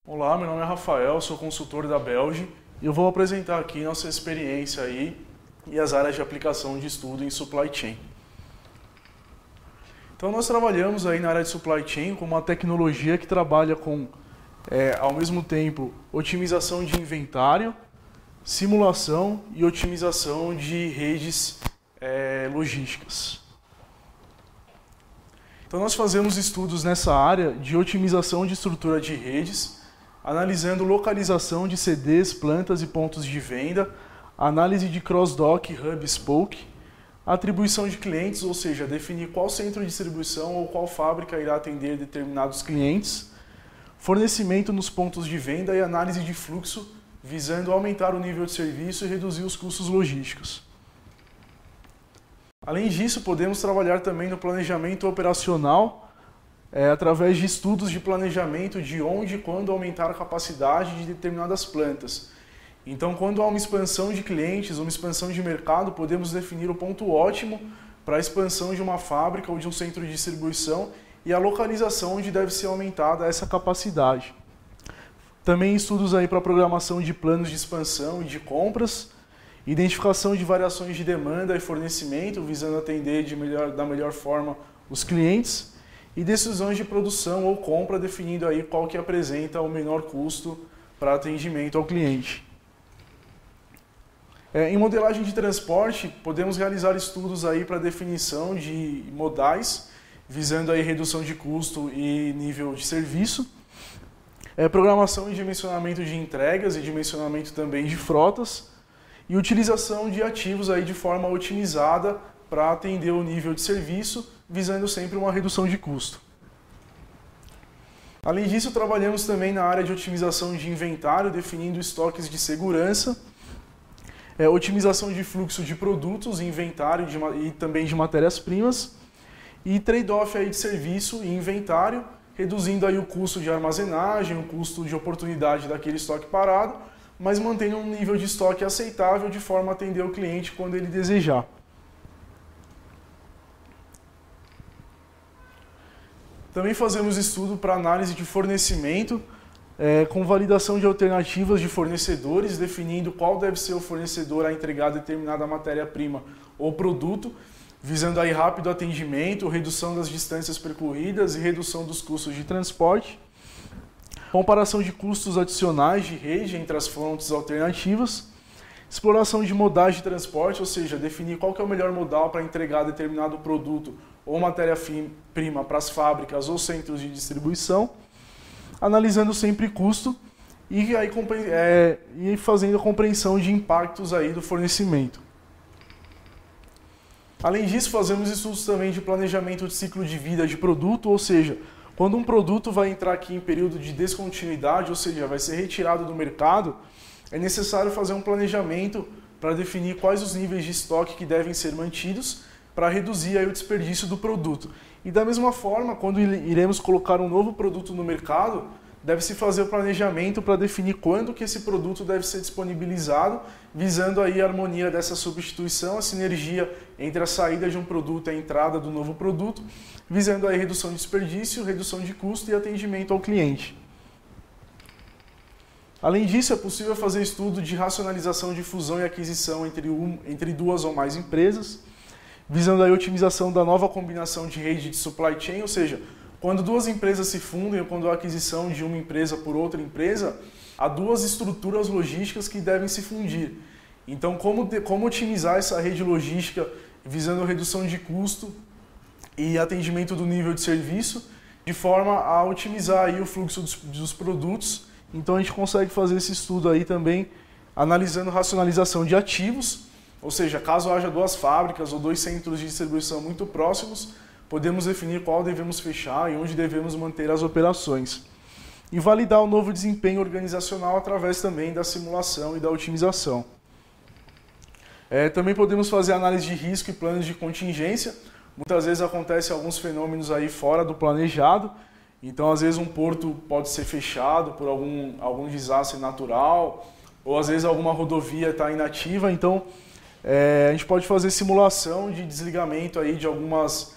Olá, meu nome é Rafael, sou consultor da Belge e eu vou apresentar aqui nossa experiência aí e as áreas de aplicação de estudo em Supply Chain. Então nós trabalhamos aí na área de Supply Chain com uma tecnologia que trabalha com, ao mesmo tempo, otimização de inventário, simulação e otimização de redes logísticas. Então nós fazemos estudos nessa área de otimização de estrutura de redes, analisando localização de CDs, plantas e pontos de venda, análise de cross-dock, hub, spoke, atribuição de clientes, ou seja, definir qual centro de distribuição ou qual fábrica irá atender determinados clientes, fornecimento nos pontos de venda e análise de fluxo, visando aumentar o nível de serviço e reduzir os custos logísticos. Além disso, podemos trabalhar também no planejamento operacional, através de estudos de planejamento de onde e quando aumentar a capacidade de determinadas plantas. Então, quando há uma expansão de clientes, uma expansão de mercado, podemos definir o ponto ótimo para a expansão de uma fábrica ou de um centro de distribuição e a localização onde deve ser aumentada essa capacidade. Também estudos aí para programação de planos de expansão e de compras, identificação de variações de demanda e fornecimento, visando atender da melhor forma os clientes, e decisões de produção ou compra, definindo aí qual que apresenta o menor custo para atendimento ao cliente. Em modelagem de transporte, podemos realizar estudos aí para definição de modais, visando aí redução de custo e nível de serviço, programação e dimensionamento de entregas e dimensionamento também de frotas, e utilização de ativos aí de forma otimizada para atender o nível de serviço, visando sempre uma redução de custo. Além disso, trabalhamos também na área de otimização de inventário, definindo estoques de segurança, otimização de fluxo de produtos, inventário e também de matérias-primas, e trade-off aí de serviço e inventário, reduzindo aí o custo de armazenagem, o custo de oportunidade daquele estoque parado, mas mantendo um nível de estoque aceitável de forma a atender o cliente quando ele desejar. Também fazemos estudo para análise de fornecimento, com validação de alternativas de fornecedores, definindo qual deve ser o fornecedor a entregar determinada matéria-prima ou produto, visando aí rápido atendimento, redução das distâncias percorridas e redução dos custos de transporte. Comparação de custos adicionais de rede entre as fontes alternativas. Exploração de modais de transporte, ou seja, definir qual que é o melhor modal para entregar determinado produto ou matéria-prima para as fábricas ou centros de distribuição. Analisando sempre custo e fazendo a compreensão de impactos aí do fornecimento. Além disso, fazemos estudos também de planejamento de ciclo de vida de produto, ou seja, quando um produto vai entrar aqui em período de descontinuidade, ou seja, vai ser retirado do mercado, é necessário fazer um planejamento para definir quais os níveis de estoque que devem ser mantidos para reduzir aí o desperdício do produto. E da mesma forma, quando iremos colocar um novo produto no mercado, deve-se fazer o planejamento para definir quando que esse produto deve ser disponibilizado, visando aí a harmonia dessa substituição, a sinergia entre a saída de um produto e a entrada do novo produto, visando aí redução de desperdício, redução de custo e atendimento ao cliente. Além disso, é possível fazer estudo de racionalização de fusão e aquisição entre duas ou mais empresas, visando a otimização da nova combinação de rede de supply chain, ou seja, quando duas empresas se fundem ou quando há aquisição de uma empresa por outra empresa, há duas estruturas logísticas que devem se fundir. Então, como otimizar essa rede logística visando a redução de custo e atendimento do nível de serviço, de forma a otimizar aí o fluxo dos produtos. Então, a gente consegue fazer esse estudo aí também, analisando racionalização de ativos, ou seja, caso haja duas fábricas ou dois centros de distribuição muito próximos, podemos definir qual devemos fechar e onde devemos manter as operações. E validar o novo desempenho organizacional através também da simulação e da otimização. Também podemos fazer análise de risco e planos de contingência. Muitas vezes acontecem alguns fenômenos aí fora do planejado. Então, às vezes, um porto pode ser fechado por algum desastre natural, ou às vezes alguma rodovia está inativa. Então, a gente pode fazer simulação de desligamento aí de algumas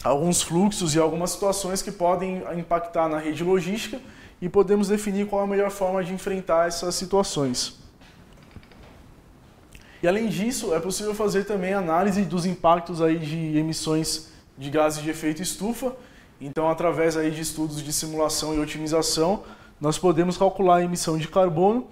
alguns fluxos e algumas situações que podem impactar na rede logística e podemos definir qual é a melhor forma de enfrentar essas situações. E além disso, é possível fazer também análise dos impactos aí de emissões de gases de efeito estufa. Então, através aí de estudos de simulação e otimização, nós podemos calcular a emissão de carbono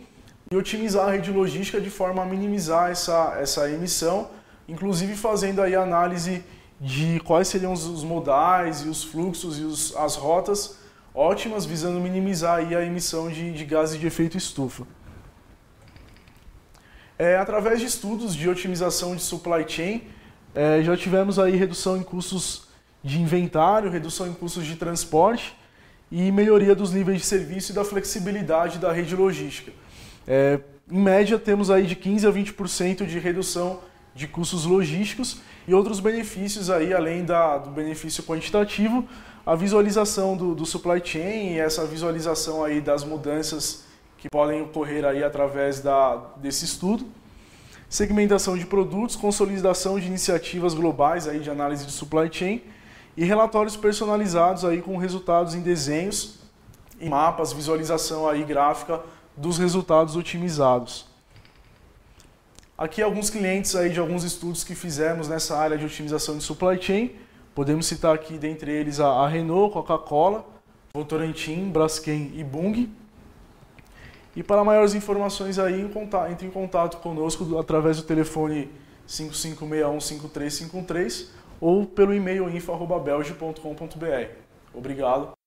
e otimizar a rede logística de forma a minimizar essa emissão, inclusive fazendo aí análise de quais seriam os modais e os fluxos e as rotas ótimas, visando minimizar aí a emissão de gases de efeito estufa. Através de estudos de otimização de supply chain, já tivemos aí redução em custos de inventário, redução em custos de transporte e melhoria dos níveis de serviço e da flexibilidade da rede logística. Em média, temos aí de 15% a 20% de redução de custos logísticos e outros benefícios aí, além do benefício quantitativo, a visualização do supply chain e essa visualização aí das mudanças que podem ocorrer aí através desse estudo. Segmentação de produtos, consolidação de iniciativas globais aí de análise de supply chain e relatórios personalizados aí com resultados em desenhos e mapas, visualização aí gráfica dos resultados otimizados. Aqui alguns clientes aí de alguns estudos que fizemos nessa área de otimização de supply chain. Podemos citar aqui dentre eles a Renault, Coca-Cola, Votorantim, Braskem e Bunge. E para maiores informações aí, entre em contato conosco através do telefone 5561-5353 ou pelo e-mail info@belge.com.br. Obrigado.